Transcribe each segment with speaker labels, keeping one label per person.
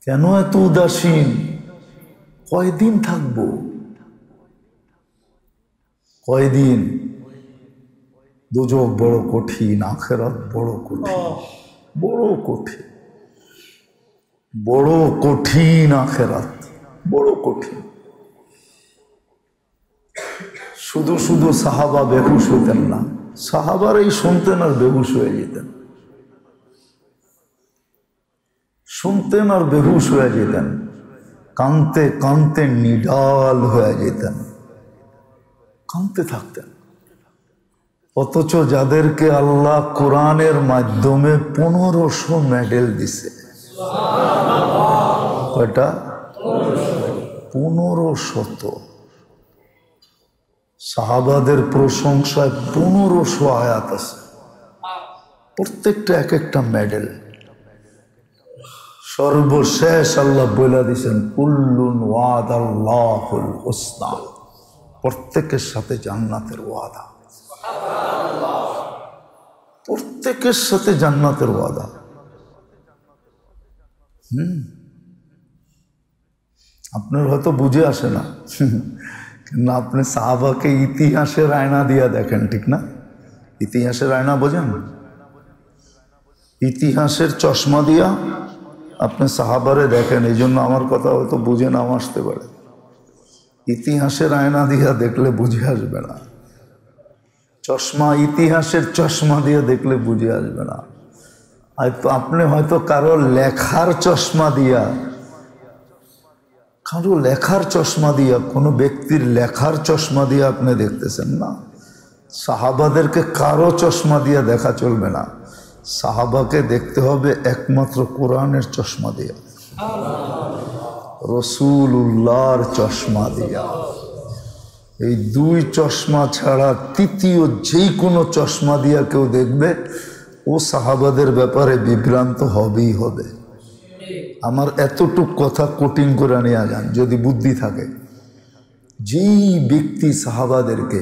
Speaker 1: কেন এত উদাসীন? কয়দিন থাকবো? কয়দিন? দোজখ বড় কঠিন, আখিরাত বড় কঠিন, বড় কঠিন, বড় কঠিন। আখিরাত বড় কঠিন। শুধু শুধু সাহাবা বেহুশ হতেন না, সাহাবারাই শুনতেন আর বেহুশ হয়ে যেতেন, শুনতেন আর বেহুশ হয়ে যেতেন, কাঁদতে কাঁদতে নিডাল হয়ে যেতেন, কাঁদতে থাকতেন। অথচ যাদেরকে আল্লাহ কোরআনের মাধ্যমে 1500 মেডেল দিছে, কয়টা? 1500। সাহাবাদের প্রশংসায় 1500 আয়াত আছে, প্রত্যেকটা এক একটা মেডেল। সর্বশেষ আল্লাহ বলে দিয়েছেন কুল্লুন ওয়াদাল্লাহুল হুসনা, প্রত্যেকের সাথে জান্নাতের ওয়াদা, প্রত্যেকের সাথে জান্নাতের ওয়াদা। আপনার হয়তো বুঝে আসে না, কিন্তু আপনি সাহাবাকে ইতিহাসের আয়না দিয়া দেখেন, ঠিক না? ইতিহাসের আয়না বোঝেন? ইতিহাসের চশমা দিয়া আপনি সাহাবারে দেখেন। এই জন্য আমার কথা হয়তো বুঝে নাও আসতে পারে। ইতিহাসের আয়না দিয়া দেখলে বুঝে আসবে না, চশমা ইতিহাসের চশমা দিয়ে দেখলে বুঝে আসবে না। হয়তো আপনি হয়তো কারো লেখার চশমা দিয়া, কারো লেখার চশমা দিয়া, কোনো ব্যক্তির লেখার চশমা দিয়ে আপনি দেখতেছেন না। সাহাবাদেরকে কারো চশমা দিয়ে দেখা চলবে না, সাহাবাকে দেখতে হবে একমাত্র কোরআনের চশমা দিয়া, রসুল্লাহর চশমা দিয়া। এই দুই চশমা ছাড়া তৃতীয় যেই কোনো চশমা দিয়া কেউ দেখবে, ও সাহাবাদের ব্যাপারে বিভ্রান্ত হবেই হবে। আমার এতটুক কথা কোটিং করে নিয়ে যান, যদি বুদ্ধি থাকে। যেই ব্যক্তি সাহাবাদেরকে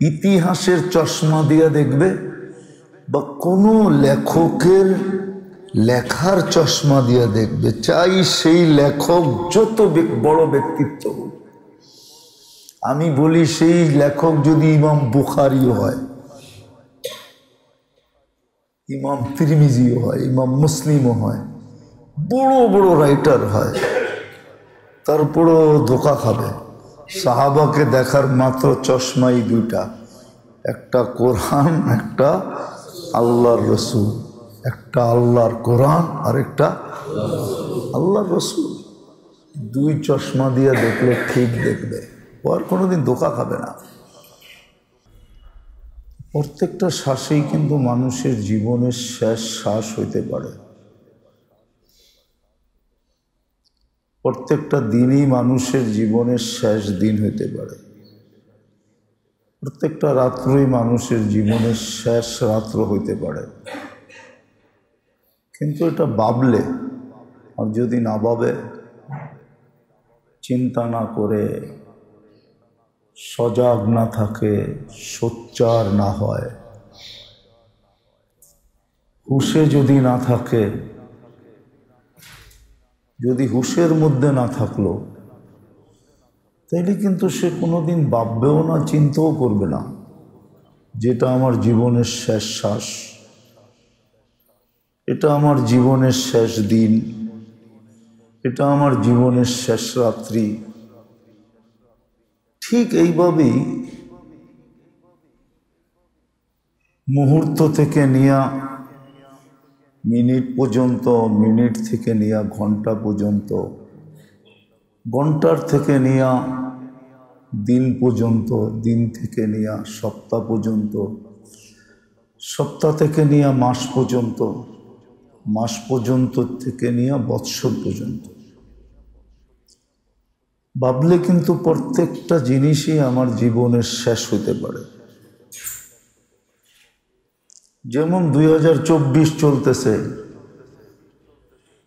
Speaker 1: ইতিহাসের চশমা দিয়া দেখবে বা কোনো লেখকের লেখার চশমা দিয়া দেখবে, চাই সেই লেখক যত বড় ব্যক্তিত্ব হোক। আমি বলি সেই লেখক যদি ইমাম বুখারিও হয়, ইমাম তিরমিজিও হয়, ইমাম মুসলিমও হয়, বড় বড় রাইটার হয়, তারপরও ধোঁকা খাবে। সাহাবাকে দেখার মাত্র চশমাই দুইটা, একটা কোরআন, একটা আল্লাহর রসুল। একটা আল্লাহর কোরআন আর একটা আল্লাহর রসুল। দুই চশমা দিয়ে দেখলে ঠিক দেখবে, ও আর কোনোদিন ধোঁকা খাবে না। প্রত্যেকটা শ্বাসেই কিন্তু মানুষের জীবনের শেষ শ্বাস হইতে পারে, প্রত্যেকটা দিনই মানুষের জীবনের শেষ দিন হইতে পারে, প্রত্যেকটা রাত্রই মানুষের জীবনের শেষ রাত্র হইতে পারে। কিন্তু এটা ভাবলে, আর যদি না ভাবে, চিন্তা না করে, সজাগ না থাকে, সোচ্চার না হয়, হুশে যদি না থাকে, যদি হুশের মধ্যে না থাকলো, তাইলে কিন্তু সে কোনোদিন ভাববেও না, চিন্তাও করবে না যেটা আমার জীবনের শেষ শ্বাস, এটা আমার জীবনের শেষ দিন, এটা আমার জীবনের শেষ রাত্রি। ঠিক এইভাবেই মুহূর্ত থেকে নিয়ে মিনিট পর্যন্ত, মিনিট থেকে নিয়ে ঘন্টা পর্যন্ত, ঘন্টার থেকে নিয়ে দিন পর্যন্ত, দিন থেকে নিয়ে সপ্তাহ পর্যন্ত, সপ্তাহ থেকে নিয়ে মাস পর্যন্ত, মাস পর্যন্ত থেকে নিয়ে বৎসর পর্যন্ত। ভাবলে কিন্তু প্রত্যেকটা জিনিসই আমার জীবনের শেষ হতে পারে। যেমন 2024 চলতেছে,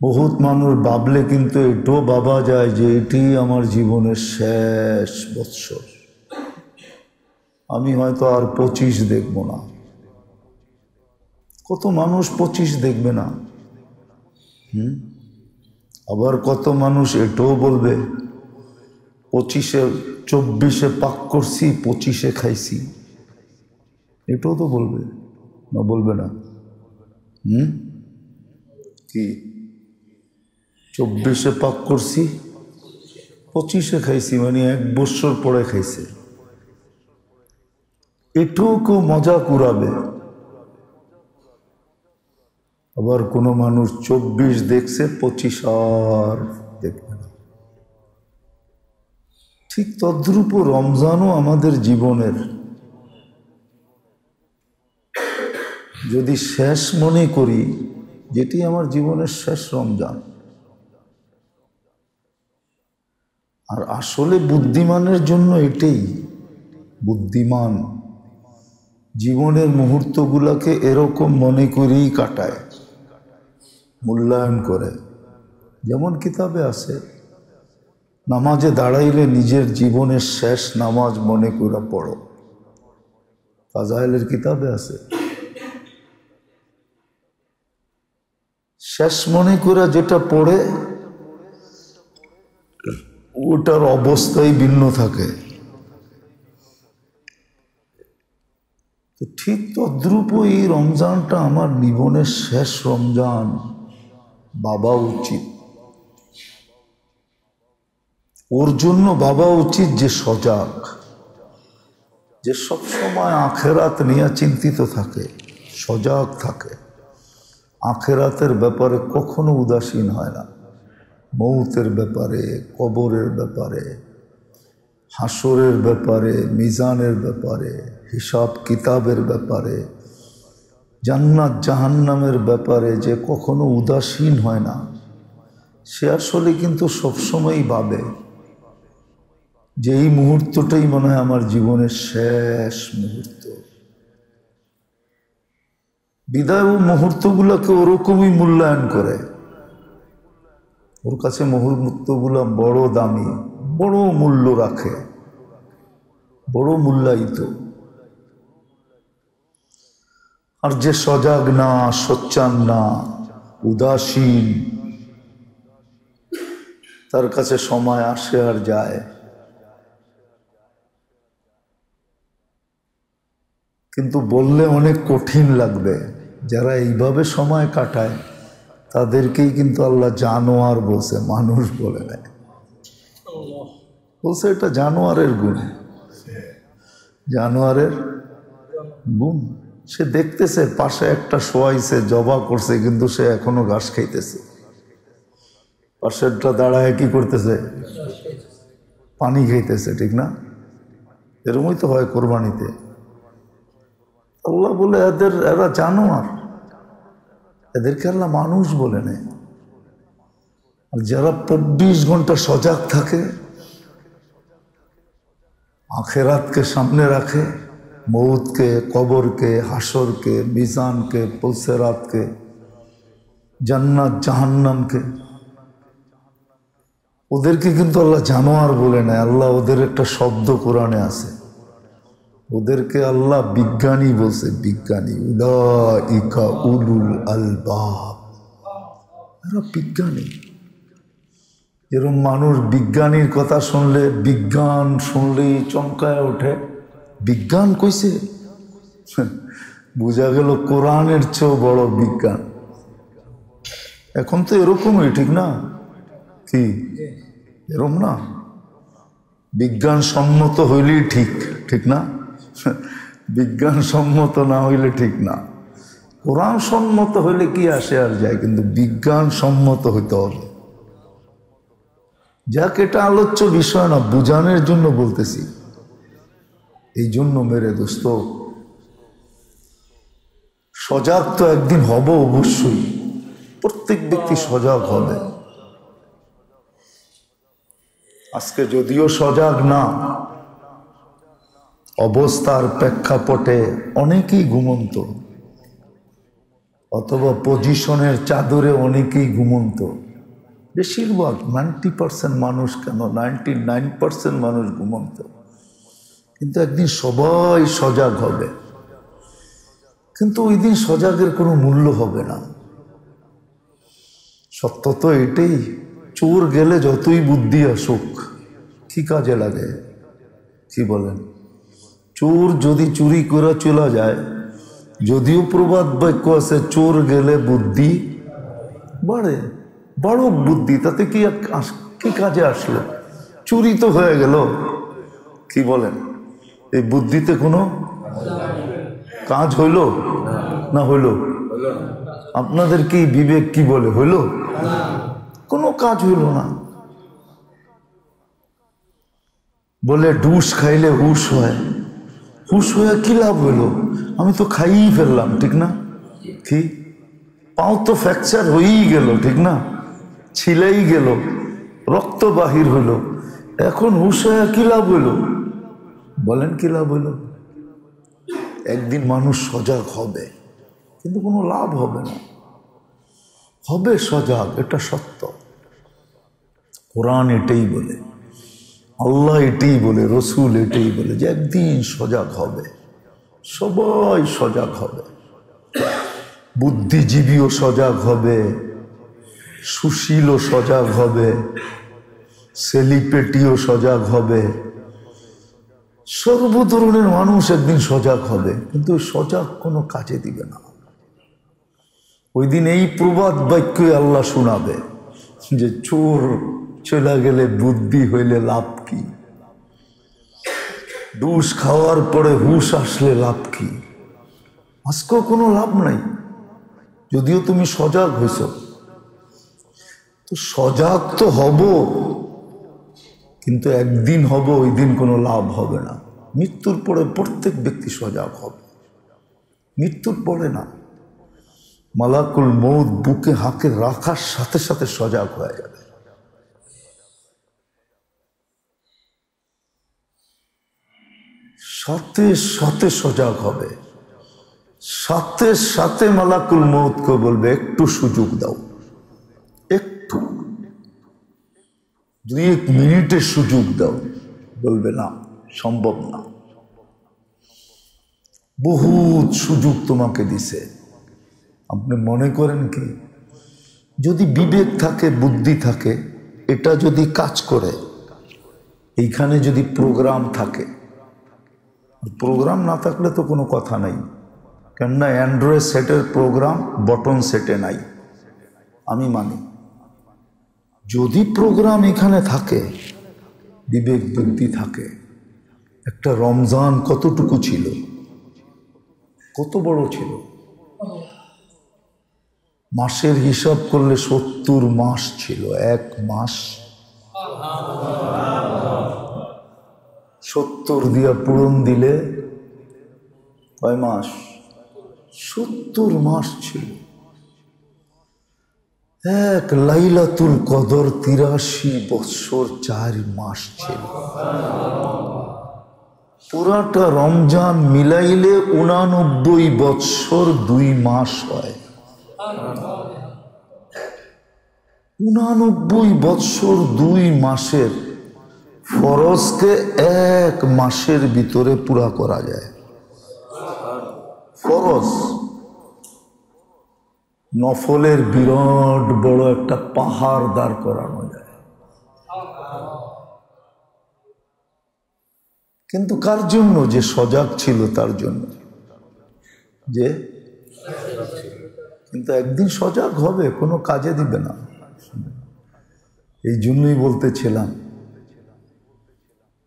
Speaker 1: বহুত মানুষ ভাবলে কিন্তু এটাও ভাবা যায় যে এটি আমার জীবনের শেষ বৎসর, আমি হয়তো আর 25 দেখব না। কত মানুষ 25 দেখবে না, আবার কত মানুষ এটাও বলবে 24 পাক করছি 25 খাইছি, এটাও তো বলবে না, বলবে না? কি 24 পাক করছি 25 খাইছি, মানে 1 বছর পরে খাইছে, এটাও কেউ মজা কুড়াবে। আবার কোনো মানুষ 24 দেখছে 25 আর দেখবে না। ঠিক তদ্রূপ রমজানও আমাদের জীবনের যদি শেষ মনে করি, যেটি আমার জীবনের শেষ রমজান, আর আসলে বুদ্ধিমানের জন্য এটাই, বুদ্ধিমান জীবনের মুহূর্তগুলোকে এরকম মনে করেই কাটায়, মূল্যায়ন করে। যেমন কিতাবে আছে, নামাজে দাঁড়াইলে নিজের জীবনের শেষ নামাজ মনে করে পড়ো, ফাজাইলের কিতাবে আছে। শেষ মনে করে যেটা পড়ে ওটার অবস্থাই ভিন্ন থাকে। তো ঠিক তদ্রূপ এই রমজানটা আমার জীবনের শেষ রমজান ভাবা উচিত। ওর জন্য ভাবা উচিত যে সজাগ, যে সবসময় আখেরাত নিয়ে চিন্তিত থাকে, সজাগ থাকে, আখেরাতের ব্যাপারে কখনো উদাসীন হয় না, মৌতের ব্যাপারে, কবরের ব্যাপারে, হাসরের ব্যাপারে, মিজানের ব্যাপারে, হিসাব কিতাবের ব্যাপারে, জান্নাত জাহান্নামের ব্যাপারে যে কখনো উদাসীন হয় না, সে আসলে কিন্তু সবসময়ই ভাবে যে এই মুহূর্তটাই মনে হয় আমার জীবনের শেষ মুহূর্ত। বিদায় ও মুহূর্তগুলোকে ওরকমই মূল্যায়ন করে, ওর কাছে মুহূর্তগুলো বড় দামি, বড় মূল্য রাখে, বড় মূল্যায়িত। আর যে সজাগ না, সোচ্চার না, উদাসীন, তার কাছে সময় আসে আর যায়। কিন্তু বললে অনেক কঠিন লাগবে, যারা এইভাবে সময় কাটায় তাদেরকেই কিন্তু আল্লাহ জানোয়ার বলছে, মানুষ বলে নেয়। বলছে এটা জানোয়ারের গুণ, জানোয়ারের গুণ। সে দেখতেছে পাশে একটা শোয়াইছে, জবা করছে, কিন্তু সে এখনো ঘাস খাইতেছে। পাশেরটা দাঁড়ায় কি করতেছে? পানি খাইতেছে, ঠিক না? এরকমই তো হয় কোরবানিতে। আল্লাহ বলে এরা জানোয়ার, এদেরকে আল্লাহ মানুষ বলে নেয়। আর যারা 24 ঘন্টা সজাগ থাকে, আখেরাতকে সামনে রাখে, মৌতকে, কবরকে, হাসরকে, মিজানকে, পুলসেরাতকে, জান্নাত জাহান্নামকে, ওদেরকে কিন্তু আল্লাহ জানোয়ার বলে নেয়। আল্লাহ ওদের একটা শব্দ কোরআনে আছে, ওদেরকে আল্লাহ বিজ্ঞানী বলছে, বিজ্ঞানী। উলাইকা উলুল আলবাব, এরা বিজ্ঞানী। যেরকম মানুষ বিজ্ঞানীর কথা শুনলে, বিজ্ঞান শুনলেই চমকায় ওঠে, বিজ্ঞান কইছে, বোঝা গেল কোরআনের চেয়েও বড় বিজ্ঞান। এখন তো এরকমই, ঠিক না? কি এরকম না? বিজ্ঞান সম্মত হইলেই ঠিক, ঠিক না? বিজ্ঞান সম্মত না হইলে ঠিক না। কোরআন সম্মত হইলে কি আসে আর যায়, কিন্তু বিজ্ঞান সম্মত হইতে হবে। যাক, এটা আলোচ্য বিষয় না, বুঝানোর জন্য বলতেছি। এই জন্য মেরে দোস্ত, সজাগ তো একদিন হব অবশ্যই, প্রত্যেক ব্যক্তি সজাগ হবে। আজকে যদিও সজাগ না, অবস্থার প্রেক্ষাপটে অনেকেই ঘুমন্ত, অথবা পজিশনের চাদরে অনেকেই ঘুমন্ত। বেশিরভাগ 90% মানুষ, কেন 99% মানুষ ঘুমন্ত। কিন্তু একদিন সবাই সজাগ হবে, কিন্তু ওই দিন সজাগের কোনো মূল্য হবে না। সত্য তো এটাই, চোর গেলে যতই বুদ্ধি আসুক কি কাজে লাগে? কি বলেন? চোর যদি চুরি করে চলে যায়, যদিও প্রবাদ বাক্য আছে চোর গেলে বুদ্ধি বাড়ে, বড় বুদ্ধি, তাতে কি কি কাজে আসলো? চুরি তো হয়ে গেল। কি বলেন? এই বুদ্ধিতে কোনো কাজ হইল না? হইল? আপনাদের কি বিবেক কি বলে? হইল? কোনো কাজ হইল না। বলে ডুস খাইলে হুশ হয়। হুশ হয়ে কি লাভ হইল? আমি তো খাইই ফেললাম, ঠিক না? কি পাও তো ফ্র্যাকচার হয়েই গেল, ঠিক না? ছিলেই গেল, রক্ত বাহির হইল, এখন হুশ হয়ে কি লাভ হইল? বলেন কি লাভ হইল? একদিন মানুষ সজাগ হবে, কিন্তু কোনো লাভ হবে না। হবে সজাগ, এটা সত্য। কোরআন এটাই বলে, আল্লাহ এটাই বলে, রসুল এটাই বলে যে একদিন সজাগ হবে, সবাই সজাগ হবে। বুদ্ধিজীবীও সজাগ হবে, সুশীলও সজাগ হবে, সেলিব্রিটিও সজাগ হবে, সর্ব ধরনের মানুষ একদিন সজাগ হবে, কিন্তু সজাগ কোনো কাজে দিবে না। ওই দিন এই প্রবাদ বাক্যই আল্লাহ শোনাবে যে চোর চলে গেলে বুদ্ধি হইলে লাভ কি? ডুস খাওয়ার পরে হুশ আসলে লাভ কি? আজকেও কোনো লাভ নাই, যদিও তুমি সজাগ হয়েছ। তো সজাগ তো হব, কিন্তু একদিন হব, ওই দিন কোনো লাভ হবে না। মৃত্যুর পরে প্রত্যেক ব্যক্তি সজাগ হবে, মৃত্যুর পরে না। মালাকুল মউত বুকে হাতে রাখার সাথে সাথে সজাগ হয়ে যাবে। সাথে সাথে সজাগ হবে, সাথে সাথে মালাকুল মউতকে বলবে একটু সুযোগ দাও, একটু 2-1 মিনিটের সুযোগ দাও। বলবে না, সম্ভব না। বহুত সুযোগ তোমাকে দিছে। আপনি মনে করেন কি, যদি বিবেক থাকে, বুদ্ধি থাকে, এটা যদি কাজ করে, এইখানে যদি প্রোগ্রাম থাকে, প্রোগ্রাম না থাকলে তো কোনো কথা নাই। কেননা অ্যান্ড্রয়েড সেটের প্রোগ্রাম বটন সেটে নাই, আমি মানি। যদি প্রোগ্রাম এখানে থাকে, বিবেক বুদ্ধি থাকে, একটা রমজান কতটুকু ছিল, কত বড় ছিল? মাসের হিসাব করলে 70 মাস ছিল। এক মাস 70 দিয়া পূরণ দিলে কয় মাস? 70 মাস ছিল। এক লাইলাতুল কদর 83 বৎসর 4 মাস ছিল। পুরাটা রমজান মিলাইলে 89 বৎসর 2 মাস হয়। 89 বৎসর 2 মাসের ফরজকে 1 মাসের ভিতরে পুরা করা যায়। ফরজ নফলের বিরাট বড় একটা পাহাড় দাঁড় করানো যায়। কিন্তু কার জন্য? যে সজাগ ছিল তার জন্য। যে কিন্তু একদিন সজাগ হবে, কোনো কাজে দিবে না। এই জন্যই বলতেছিলাম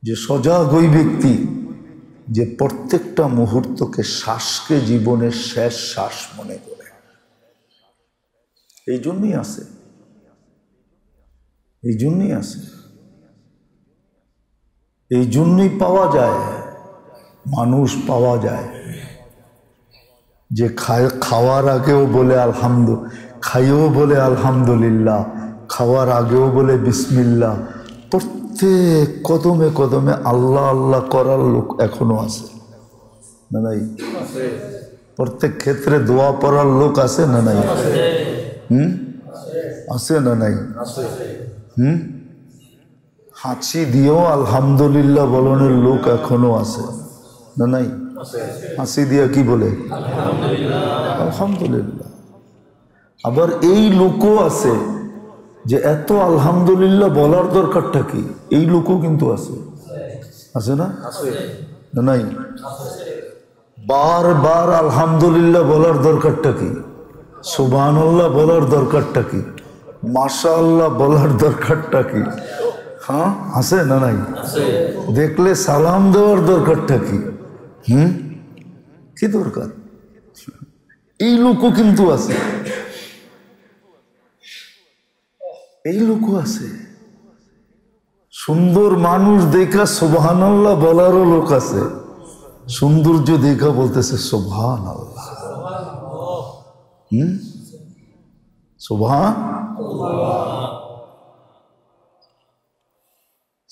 Speaker 1: যে সজাগ ওই ব্যক্তি যে প্রত্যেকটা মুহূর্তকে, শ্বাসকে জীবনের শেষ শ্বাস মনে করে। এই জন্যই আছে, এই জন্যই আছে, এই জন্যই পাওয়া যায়, মানুষ পাওয়া যায় যে খাওয়ার আগেও বলে খাইও বলে আলহামদুলিল্লাহ, খাওয়ার আগেও বলে বিসমিল্লাহ। প্রত্যেক কদমে কদমে আল্লাহ আল্লাহ করার লোক এখনো আছে না নাই? প্রত্যেক ক্ষেত্রে দোয়া পড়ার লোক আছে না নাই? আছে না নাই? হাঁচি দিয়েও আলহামদুলিল্লাহ বলনের লোক এখনো আছে না নাই? হাসি দিয়া কি বলে? আলহামদুলিল্লাহ। আবার এই লোকও আছে যে এত আলহামদুলিল্লাহ বলার দরকারটা কি? এই লোকও কিন্তু আছে, আছে না? নাই? বারবার আলহামদুলিল্লাহ বলার দরকারটা কি? সুবহানাল্লাহ বলার দরকারটা কি? মাশাআল্লাহ বলার দরকারটা কি? হ্যাঁ, আছে না নাই? দেখলে সালাম দেওয়ার দরকারটা কি? কি দরকার? এই লোকও কিন্তু আছে, এই লোকও আছে। সুন্দর মানুষ দেখা সুবহানাল্লাহ বলারও লোক আছে, সৌন্দর্য দেখা বলতেছে সুবহানাল্লাহ।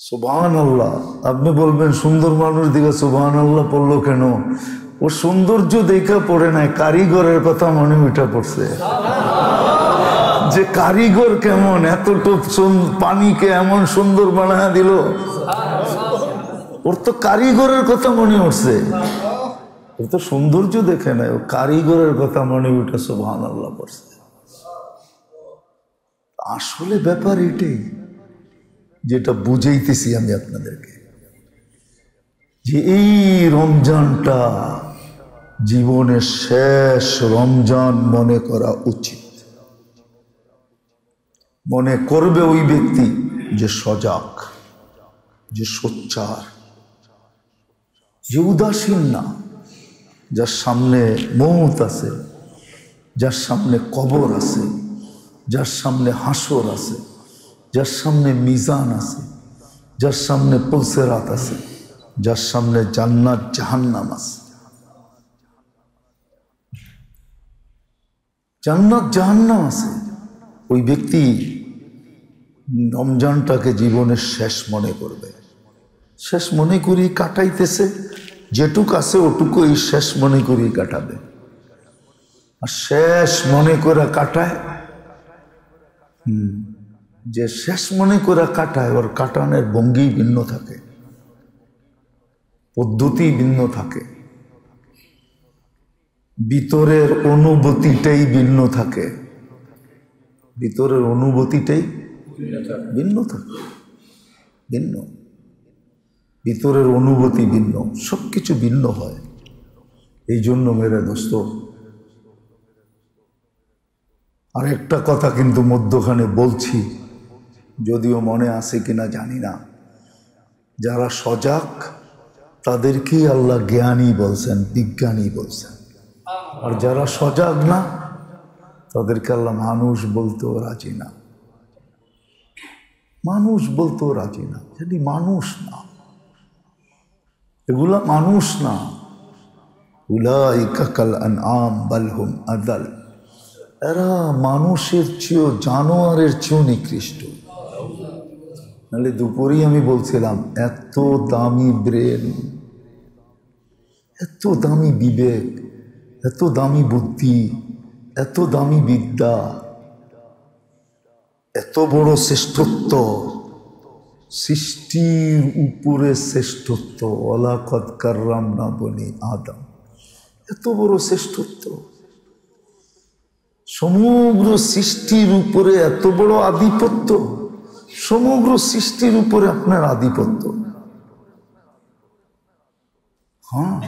Speaker 1: সুবহানাল্লাহ। আপনি বলবেন সুন্দর মানুষ দেখা সুবহানাল্লাহ পড়লো কেন? ও সৌন্দর্য দেখা পড়ে নাই, কারিগরের কথা মনে উঠা পড়ছে, যে কারিগর কেমন এতটুক পানিকে এমন সুন্দর বানায় দিল। ওর তো কারিগরের কথা মনে উঠছে, ওর তো সৌন্দর্য দেখে নাই, ও কারিগরের কথা মনে উঠে সুবহানাল্লাহ পড়ছে। আসলে ব্যাপার এটাই, যেটা বুঝাইতেছি আমি আপনাদেরকে, যে এই রমজানটা জীবনের শেষ রমজান মনে করা উচিত। মনে করবে ওই ব্যক্তি যে সজাগ, যে সোচ্চার, যে উদাসীন না, যার সামনে মৌত আছে, যার সামনে কবর আছে, যার সামনে হাসর আছে, যার সামনে মিজান আছে, যার সামনে পুলসেরাত আছে, যার সামনে জান্নাত জাহান্নাম আছে। জান্নাত জাহান্নাম আছে। ওই ব্যক্তি রমজানটাকে জীবনের শেষ মনে করবে, শেষ মনে করি কাটাইতেছে, যেটুক আছে ওটুকু এই শেষ মনে করি কাটাবে। আর শেষ মনে করে কাটায়, যে শেষ মনে করে কাটায়, ওর কাটানোর ভঙ্গি ভিন্ন থাকে, পদ্ধতি ভিন্ন থাকে, ভিতরের অনুভূতিটাই ভিন্ন থাকে, ভিতরের অনুভূতিটাই ভিন্ন থাকে, ভিন্ন, ভিতরের অনুভূতি ভিন্ন, সব কিছু ভিন্ন হয়। এই জন্য মেরে দোস্ত, আরেকটা কথা কিন্তু মধ্যখানে বলছি, যদিও মনে আছে কিনা জানি না, যারা সজাগ তাদেরকেই আল্লাহ জ্ঞানী বলছেন, বিজ্ঞানী বলছেন। আর যারা সজাগ না তাদেরকে আল্লাহ মানুষ বলতেও রাজি না, মানুষ বলতেও রাজি না। যদি মানুষ না, এগুলা মানুষ না। উলাইকা কাল আনআম বাল হুম আদাল, এরা মানুষের চেয়েও জানোয়ারের চেয়েও নিকৃষ্ট। নাহলে দুপুরেই আমি বলছিলাম, এত দামি ব্রেন, এত দামি বিবেক, এত দামি বুদ্ধি, এত দামি বিদ্যা, এত বড় শ্রেষ্ঠত্ব, সৃষ্টির উপরে শ্রেষ্ঠত্ব, ওয়ালাকাদ কাররামনা বনি আদম, এত বড় শ্রেষ্ঠত্ব, সমগ্র সৃষ্টির উপরে এত বড় আধিপত্য, সমগ্র সৃষ্টির উপরে আপনার আধিপত্য। হ্যাঁ,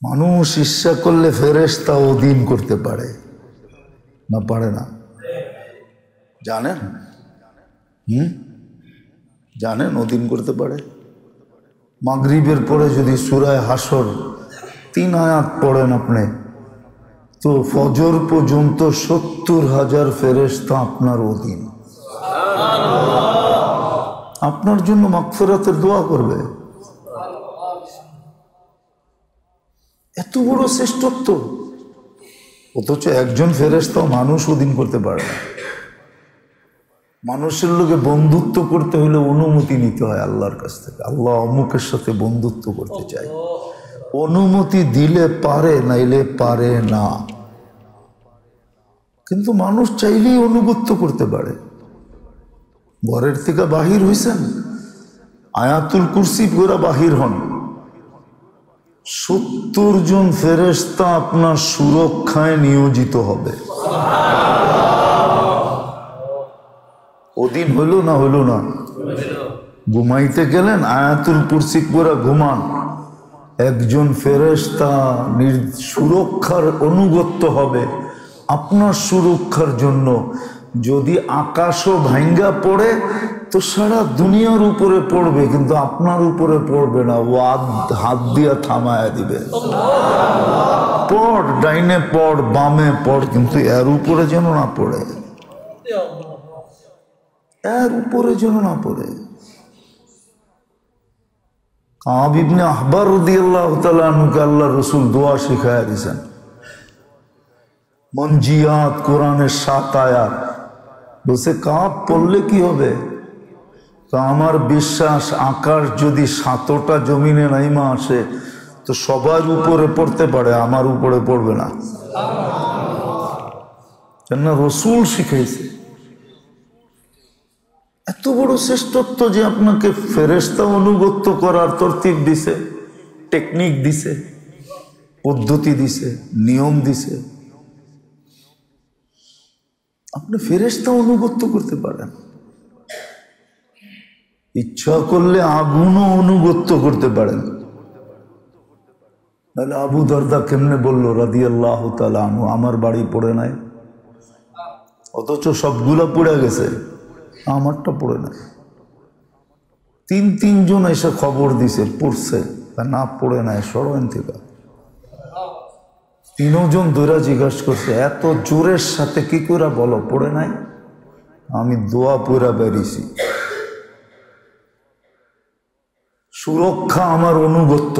Speaker 1: মানুষ ইচ্ছা করলে ফেরেশতা অধীন করতে পারে না? পারে না? জানেন? জানেন অধীন করতে পারে। মাগরিবের পরে যদি সূরা হাসর 3 আয়াত পড়েন আপনি, তো ফজর পর্যন্ত 70,000 ফেরেশতা আপনার অধীন, আপনার জন্য মাগফিরাতের দোয়া করবে। এত বড় শ্রেষ্ঠত্ব, অথচ একজন ফেরেশতাও মানুষ অধীন করতে পারে না। মানুষের লোকে বন্ধুত্ব করতে হলে অনুমতি নিতে হয় আল্লাহর কাছ থেকে। আল্লাহ অমুকের সাথে বন্ধুত্ব করতে চাই, অনুমতি দিলে পারে, নাইলে পারে না। কিন্তু মানুষ চাইলেই অনুগত্য করতে পারে। ঘরের থেকে বাহির হইছেন, আয়াতুল কুরসি পড়া বাহির হন, 70 জন ফেরেশতা আপনার সুরক্ষায় নিয়োজিত হবে। ওদিন হইল না হইল না? ঘুমাইতে গেলেন, আয়াতুল কুরসি পড়ে ঘুমান, একজন ফেরেশতা সুরক্ষার অনুগত্য হবে আপনার সুরক্ষার জন্য। যদি আকাশও ভাঙ্গা পড়ে তো সারা দুনিয়ার উপরে পড়বে, কিন্তু আপনার উপরে পড়বে না। ও হাত দিয়া থামায়া দিবে, পড়, ডাইনে পড়, বামে পড়, কিন্তু এর উপরে যেন না পড়ে, এর উপরে যেন না পড়ে। কাব ইবনে আহবার রাদিয়াল্লাহু তাআলা আনহুকে আল্লাহ রসুল দোয়া শিখায়া দিয়েছেন। মঞ্জিয়াত কোরআনের 7 আয়াত বলছে, কাব পড়লে কি হবে? তো আমার বিশ্বাস, আকাশ যদি 7টা জমিনে নাইমা আসে তো সবার উপরে পড়তে পারে, আমার উপরে পড়বে না। কেন? রসুল শিখাইছে। এত বড় শ্রেষ্ঠত্ব যে আপনাকে ফেরেশতা অনুগত্য করার তরতিব দিছে, টেকনিক দিছে, পদ্ধতি দিছে, নিয়ম দিছে। আপনি ফেরেশতা অনুগত্য করতে পারেন, ইচ্ছা করলে আগুনও অনুগত্য করতে পারেন। তাহলে আবু দারদা কেমনে বললো রাদিয়াল্লাহু তাআলা আনহু, আমার বাড়ি পড়ে নাই, অথচ সবগুলা পড়ে গেছে, আমারটা পড়ে নাই। 3জন এসে খবর দিছে পড়ছে, না পড়ে নাই, সরণ থেকে 3জন ধরে জিজ্ঞাসা করছে, এত জোরের সাথে কি করে বলো পড়ে নাই? আমি দোয়া পড়া বেরিয়েছি। সুরক্ষা আমার অনুগত্য।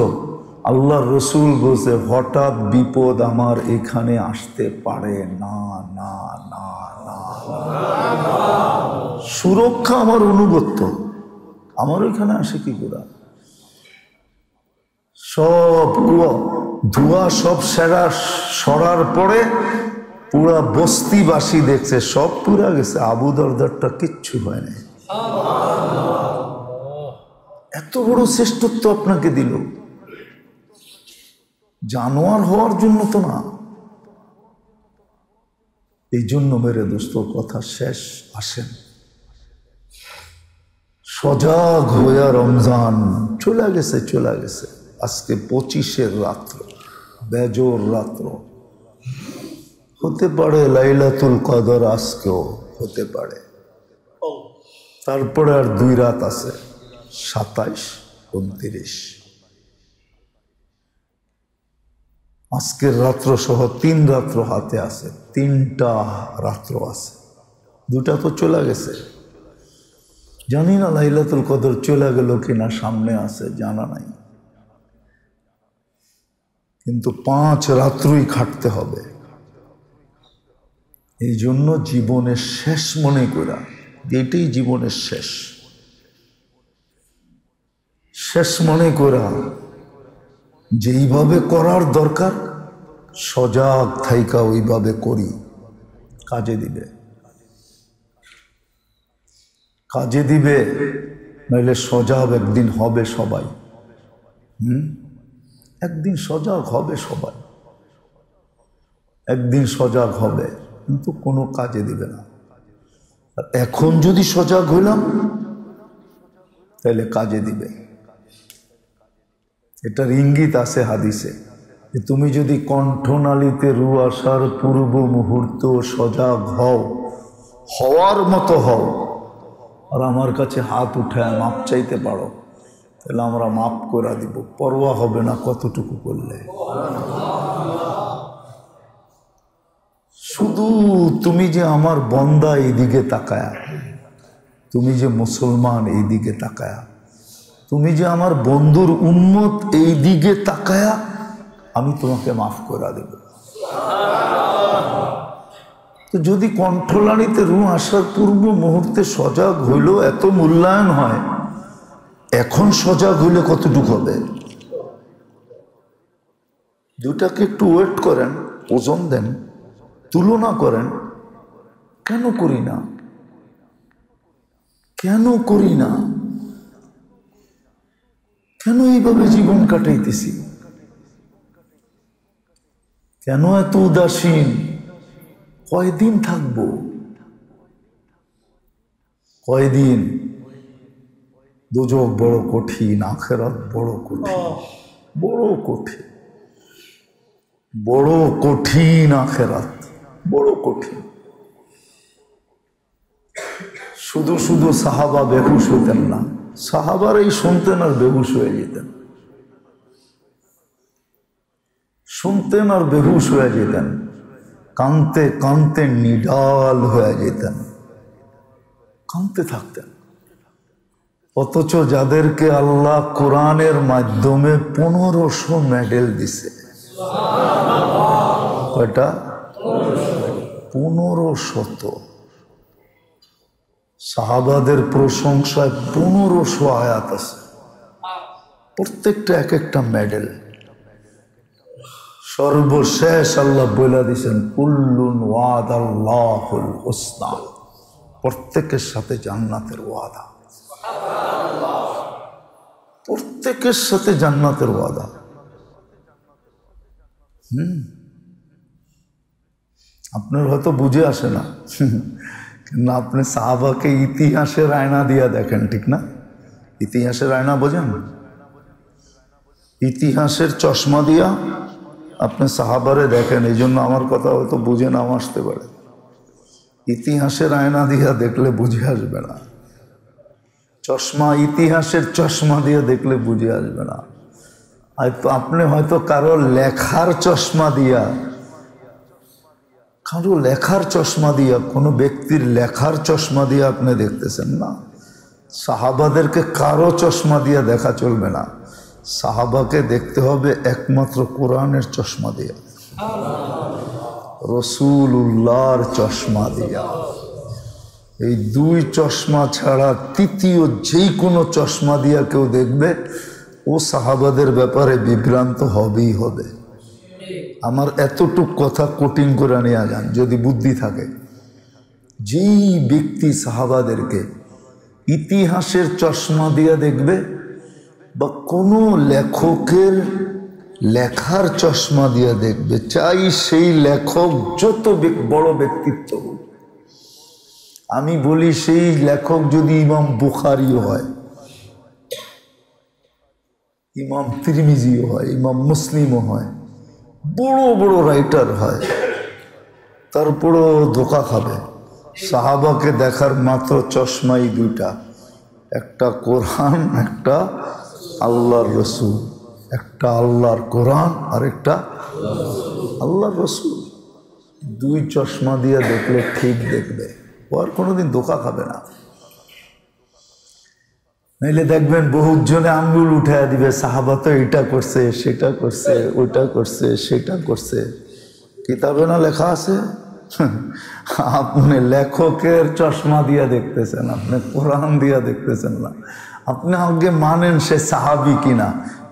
Speaker 1: আল্লাহর রসুল বলছে, হঠাৎ বিপদ আমার এখানে আসতে পারে না, না, না, না। সুরক্ষা আমার অনুগত্য, আমার এখানে আসে কি করে? সব ধোঁয়া সব সরার পরে পুরা বস্তিবাসী দেখছে সব পুরা গেছে, আবু দারদারটা কিচ্ছু হয় নাই। এত বড় শ্রেষ্ঠত্ব আপনাকে দিল, জানোয়ার হওয়ার জন্য তো না। এই জন্য মেরে দোস্ত, কথা শেষ, আসেন সজাগ হইয়া। রমজান চলে গেছে, চলে গেছে। আজকে 25-এর রাত্র, বেজোর রাত্র, হতে পারে লাইলাতুল কদর আজকেও হতে পারে। তারপরে আর 2 রাত আছে, 27, 29। আজকের রাত্র সহ 3 রাত্র হাতে আছে, 3টা রাত্র আছে, 2টা তো চলে গেছে। জানি না লাইলাতুল কদর চলে গেল কিনা, সামনে আছে জানা নাই, কিন্তু 5 রাত্রই খাটতে হবে। এই জন্য জীবনের শেষ মনে করা, এটাই জীবনের শেষ, শেষ মনে করা, যেইভাবে করার দরকার সজাগ থাইকা ওইভাবে করি, কাজে দিবে, কাজে দিবে। নইলে সজাগ একদিন হবে সবাই, একদিন সজাগ হবে সবাই, একদিন সজাগ হবে, কিন্তু কোনো কাজে দিবে না। আর এখন যদি সজাগ হইলাম তাহলে কাজে দিবে। এটার ইঙ্গিত আছে হাদিসে, যে তুমি যদি কণ্ঠনালীতে রু আসার পূর্ব মুহূর্ত সজাগ হও, হওয়ার মতো হও, আর আমার কাছে হাত উঠায় মাপ চাইতে পারো, তাহলে আমরা মাপ করে দিব, পরোয়া হবে না কতটুকু করলে। শুধু তুমি যে আমার বন্দা এইদিকে তাকায়া, তুমি যে মুসলমান এইদিকে তাকায়া, তুমি যে আমার বন্ধুর উম্মত এইদিকে তাকায়া, আমি তোমাকে মাফ করে দেব। তো যদি কণ্ঠলানিতে রু আসার পূর্ব মুহূর্তে সজাগ হইল এত মূল্যায়ন হয়, এখন সজাগ হইলে কতটুকু হবে? দুটাকে একটু ওয়েট করেন, ওজন দেন, তুলনা করেন। কেন করি না? কেন করি না? কেন এইভাবে জীবন কাটাইতেছি? কেন এত উদাসীন? কয়দিন থাকবো? কয়দিন? দোজখ বড় কঠিন, আখিরাত বড় কঠিন, বড় কঠিন, বড় কঠিন, আখিরাত বড় কঠিন। শুধু শুধু সাহাবা বেহুশ হতেন না, সাহাবারাই শুনতেন আর বেহুশ হয়ে যেতেন, শুনতেন আর বেহুশ হয়ে যেতেন, কাঁদতে কাঁদতে নিডাল হয়ে যেতেন, কাঁদতে থাকতেন। অথচ যাদেরকে আল্লাহ কোরআনের মাধ্যমে 1500 মেডেল দিছে, কয়টা? 1500। সাহাবাদের প্রশংসায় 1500 আয়াত আছে, প্রত্যেকটা এক একটা মেডেল। সর্বশেষ আল্লাহ বলে দিয়েছেন কুল্লুন ওয়াদাল্লাহুল হুসনা, প্রত্যেকের সাথে জান্নাতের ওয়াদা, প্রত্যেকের সাথে জান্নাতের ওয়াদা। আপনার হয়তো বুঝে আসে না, কিন্তু আপনি সাহাবাকে ইতিহাসের আয়না দিয়া দেখেন, ঠিক না? ইতিহাসের আয়না বোঝেন? ইতিহাসের চশমা দিয়া আপনি সাহাবারে দেখেন। এই জন্য আমার কথা হয়তো বুঝে নাও আসতে পারে। ইতিহাসের আয়না দিয়া দেখলে বুঝে আসবে না, চশমা ইতিহাসের চশমা দিয়ে দেখলে বুঝে আসবে না। আপনি হয়তো কারো লেখার চশমা দিয়া, কারো লেখার চশমা দিয়া, কোনো ব্যক্তির লেখার চশমা দিয়ে আপনি দেখতেছেন না। সাহাবাদেরকে কারো চশমা দিয়ে দেখা চলবে না, সাহাবাকে দেখতে হবে একমাত্র কোরআনের চশমা দিয়া, রসুল্লাহর চশমা দিয়া। এই দুই চশমা ছাড়া তৃতীয় যেই কোনো চশমা দিয়া কেউ দেখবে, ও সাহাবাদের ব্যাপারে বিভ্রান্ত হবেই হবে। আমার এতটুক কথা কোটিং করে নিয়ে যান, যদি বুদ্ধি থাকে। যেই ব্যক্তি সাহাবাদেরকে ইতিহাসের চশমা দিয়া দেখবে, বা কোনো লেখকের লেখার চশমা দিয়া দেখবে, চাই সেই লেখক যত বড় ব্যক্তিত্ব হোক, আমি বলি সেই লেখক যদি ইমাম বুখারিও হয়, ইমাম তিরমিজিও হয়, ইমাম মুসলিমও হয়, বড় বড় রাইটার হয়, তারপরও ধোঁকা খাবে। সাহাবাকে দেখার মাত্র চশমাই দুইটা, একটা কোরআন, একটা আল্লাহর রসুল। একটা আল্লাহর কোরআন আর একটা আল্লাহর রসুল। দুই চশমা দিয়ে দেখলে ঠিক দেখবে, ও আর কোনোদিন ধোঁকা খাবে না। নাইলে দেখবেন বহুত জনে আঙ্গুল উঠায় দিবে, সাহাবা তো এটা করছে, সেটা করছে, ওইটা করছে, সেটা করছে। কিতাবে না লেখা আছে? আপনি লেখকের চশমা দিয়া দেখতেছেন, আপনি কোরআন দিয়া দেখতেছেন না। আপনি আগে মানেন সে সাহাবি কিনা।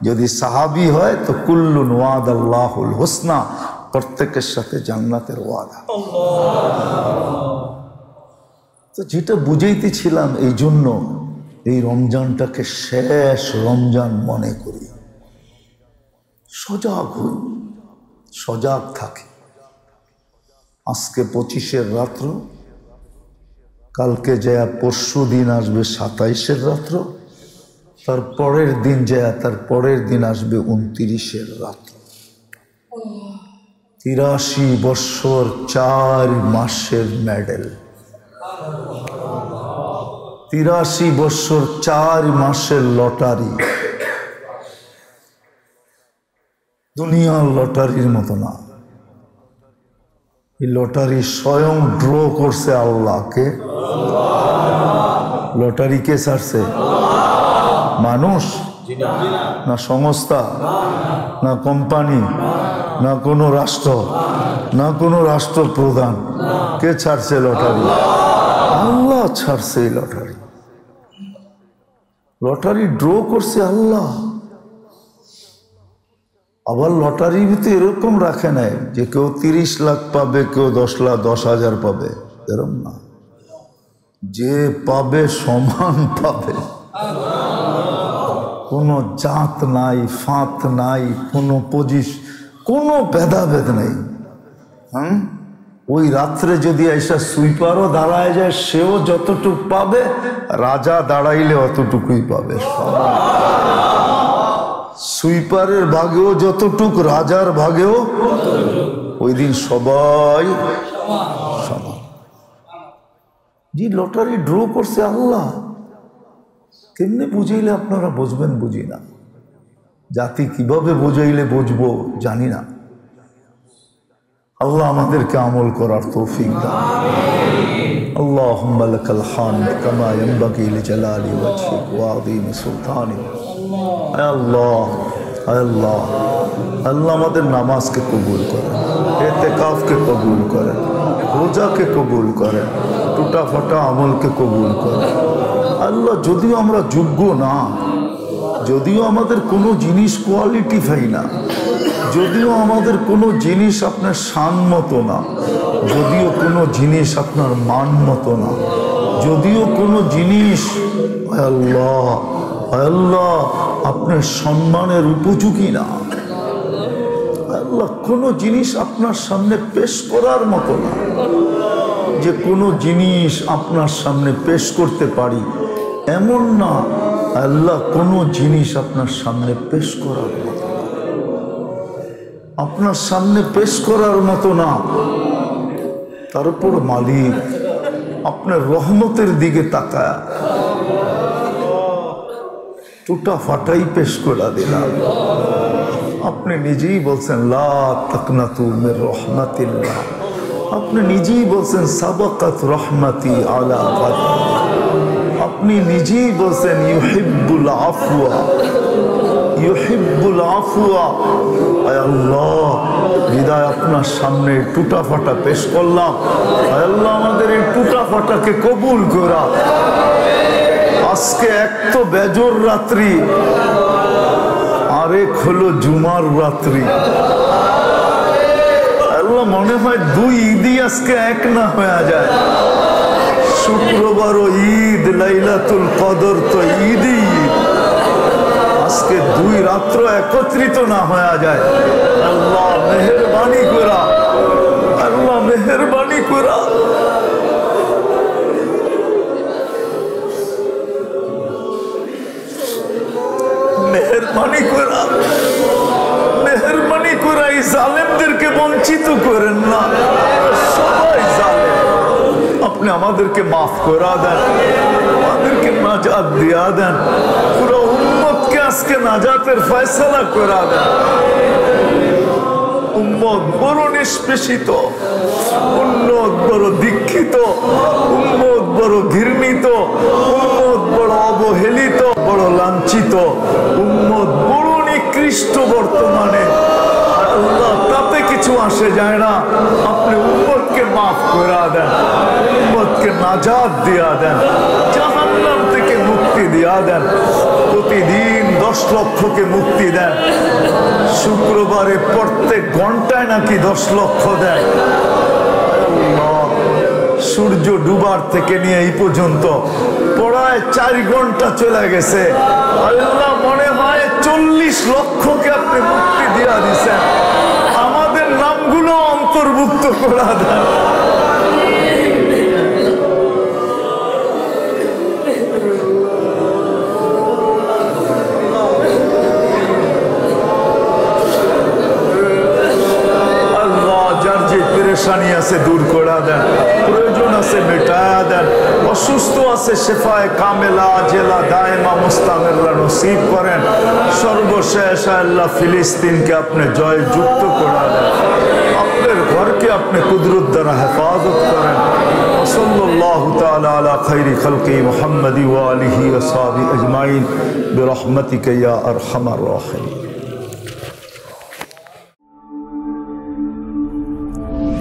Speaker 1: যদি সাহাবি হয় তো কুল্লুন ওয়াদাল্লাহুল হুসনা, প্রত্যেকের সাথে জান্নাতের ওয়াদা। তো যেটা বুঝাইতেছিলাম, এই জন্য এই রমজানটাকে শেষ রমজান মনে করি, সজাগ হই, সজাগ থাকি। আজকে 25-এর রাত্র, কালকে যায় পরশু দিন আসবে 27-এর রাত্র, তার পরের দিন যায়, তার পরের দিন আসবে 29-এর রাত্র। 83 বৎসর 4 মাসের মেডেল, 83 বৎসর 4 মাসের লটারি। দুনিয়ার লটারির মতো না, এই লটারি স্বয়ং ড্র করছে আল্লাহকে। লটারি কে ছাড়ছে? মানুষ না সংস্থা, না কোম্পানি, না কোনো রাষ্ট্র, না কোনো রাষ্ট্রপ্রধান। কে ছাড়ছে লটারি? আল্লাহ ছাড়ছে এই লটারি। লটারি ড্র করছে আল্লাহ। আবার লটারি ভিতরে এরকম রাখে নাই যে কেউ 30 লাখ পাবে, কেউ 10,000 পাবে, এরকম না। যে পাবে সমান পাবে, কোনো জাত নাই, ফাঁত নাই, কোনো কোনো ভেদাভেদ নাই। ওই রাত্রে যদি এসা সুইপারও দাঁড়ায় যায়, সেও যতটুক পাবে, রাজা দাঁড়াইলে অতটুকুই পাবে। সুইপারের ভাগেও যতটুক, রাজার ভাগেও ওই দিন সবাই সমান। জি, লটারি ড্র করছে আল্লাহ, কেমনে বুঝাইলে আপনারা বুঝবেন বুঝি না, জাতি কিভাবে বুঝাইলে বুঝবো জানি না। আল্লাহ আমাদেরকে আমল করার তৌফিক দান। আল্লাহুম্মা লাকাল হামদ কামা ইয়ানবাগি লিজালালি ওয়াজহিক ওয়া আযীমি সুলতানিক। আয় আল্লাহ, আয় আল্লাহ, আল্লাহ আমাদের নামাজকে কবুল করেন, ইতিকাফকে কবুল করেন, রোজাকে কবুল করেন, টুটা ফাটা আমলকে কবুল করেন। আল্লাহ, যদিও আমরা যোগ্য না, যদিও আমাদের কোনো জিনিস কোয়ালিটি পাই না, যদিও আমাদের কোনো জিনিস আপনার শান মতো না, যদিও কোনো জিনিস আপনার মান মতো না, যদিও কোনো জিনিস আল্লাহ আল্লাহ আপনার সম্মানের উপযোগী না, আল্লাহ কোনো জিনিস আপনার সামনে পেশ করার মতো না, যে কোনো জিনিস আপনার সামনে পেশ করতে পারি এমন না, আল্লাহ কোনো জিনিস আপনার সামনে পেশ করার মতো না, আপনার সামনে পেশ করার মতো না। তারপর মালিক আপনার রহমতের দিকে তাকায় টুটা ফাটাই পেশ করে দিলাম। আপনি নিজেই বলছেন লা তাকনাতু মির রাহমাতিল্লাহ, আপনি নিজেই বলছেন সাবাকাত রহমাতি আলা গাদব, আপনি নিজেই বলছেন ইউহিব্বুল আফওয়া, ইউহিব্বুল আফওয়া। আয় আল্লাহ, হৃদয় আপনার সামনে টুটা ফাটা পেশ করলাম। আয় আল্লাহ, আমাদের এই টুটা ফাটাকে কবুল করা। আজকে এক তো বেজর রাত্রি, আরেক হলো জুমার রাত্রি। আল্লাহ, মনে হয় দুই ঈদই আজকে এক না হয়ে যায়। শুক্রবারও ঈদ, লাইলাতুল কদর তো ঈদই ঈদ, আজকে দুই রাত্র একত্রিত না হয়ে যায়। আল্লাহ মেহেরবানি করা, আল্লাহ মেহেরবানি করা। মেহেরবানি করা, মেহেরবানি করা, এই জালেমদেরকে বঞ্চিত করেন না, সবাই জালেম। আপনি আমাদেরকে মাফ করা দেন, আমাদেরকে নাজাত দিয়া দেন, পুরো উম্মতকে আজকে নাজাতের ফয়সালা করা দেন। উম্মত বড় নিষ্পেষিত, উম্মত বড় দীক্ষিত, উম্মত বড় ঘৃণিত, উম্মত বড় অবহেলিত, বড় লাঞ্ছিত, উম্মত বড় নিকৃষ্ট বর্তমানে। আল্লাহ, তাতে কিছু আসে যায় না, আপনি উম্মতকে মাফ করা দেন, উম্মতকে নাজাত দিয়া দেন, জাহান্নাম থেকে মুক্তি দিয়া দেন। প্রতিদিন 10 লক্ষকে মুক্তি দেন, শুক্রবারে প্রত্যেক ঘন্টায় নাকি 10 লক্ষ দেন। সূর্য ডুবার থেকে নিয়ে এই পর্যন্ত পড়ায় 4 ঘন্টা চলে গেছে। আল্লাহ, মনে হয় 40 লক্ষকে আপনি মুক্তি দিয়া দিচ্ছেন। আমাদের নামগুলো অন্তর্ভুক্ত করা দেন। পেরেশানি আছে দূর করে দেন, প্রয়োজন আছে মেটায়া দেন, অসুস্থ আছে শেফায়ে কামেলা জেলা দায়মা মুস্তামিররা নসিব করেন। সর্বশেষ আল্লাহ ফিলিস্তিনকে আপনি জয় যুক্ত করে দেন, আপনার ঘরকে আপনি কুদরত দ্বারা হেফাজত করেন। সাল্লাল্লাহু তাআলা আলা খায়রি খালকি মুহাম্মাদি ওয়া আলিহি ওয়া সাহবিহি আজমাইন বিরহমাতিকা ইয়া আরহামার রাহিমিন।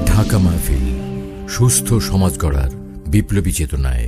Speaker 2: ঢাকা মাহফিল, সুস্থ সমাজ গড়ার বিপ্লবী চেতনায়।